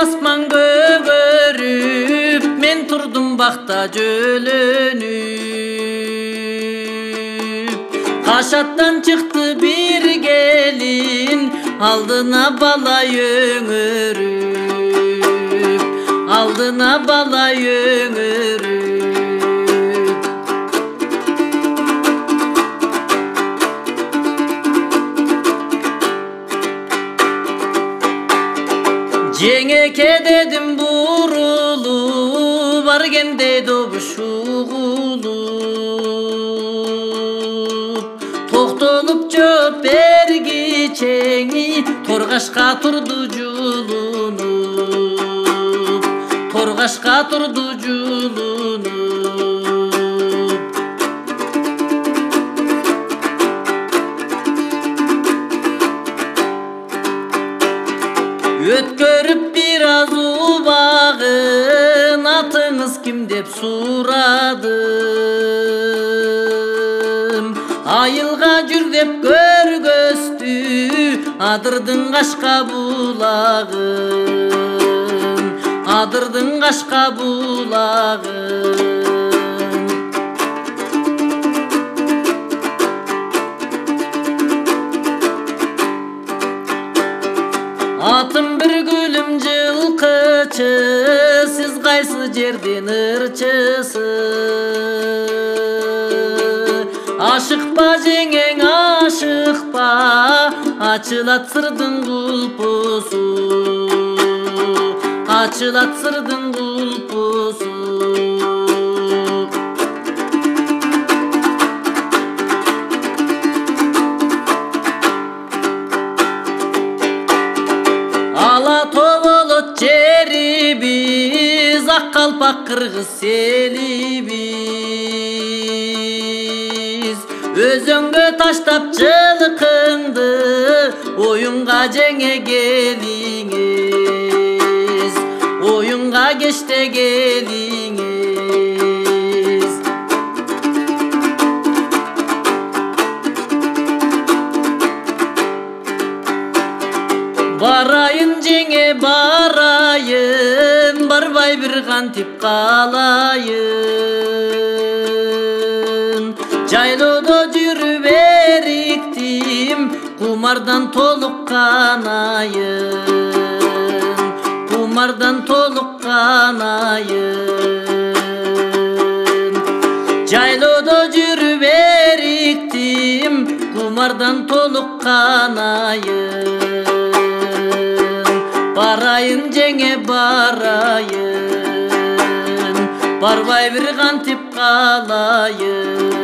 асман көгөрүп, мен турдум бакта жөлөнүп. Кашаттан чыкты бир келин, алдына бала өңөрүп, алдына бала өңөрүп. Жеңеке дедим бурулуп, баргенде добуш угулуп. Токтолуп жооп бергичеңи, торгашка турду жулунуп, торгашка турду жулунуп. Өткөрүп бир аз убагын, атыңыз ким деп сурадым. Айылга жүр деп көргөстү, адырдын кашка булагын, адырдын кашка булагын. Атым bir gülüm жылкычы, сиз кайсы жердин ырчысы? Ашыкпа жеңең, ашыкпа, ачылат сырдын кулпусу, ачылат сырдын кулпусу. Ала тоболот жерибиз, ак калпак кыргыз элибиз. Өзөңгө таштап жылкыңды, оюнга жеңе келиңиз, оюнга кечте келиңиз. Барайын жеңе барайын, барбай бир кантип калайын. Жайлоодо жүрүп эриктим, кумардан толук канайын, кумардан толук канайын. Жайлоодо жүрүп эриктим, кумардан толук канайын. Барайын жеңе барайын, барбай бир кантип калайын.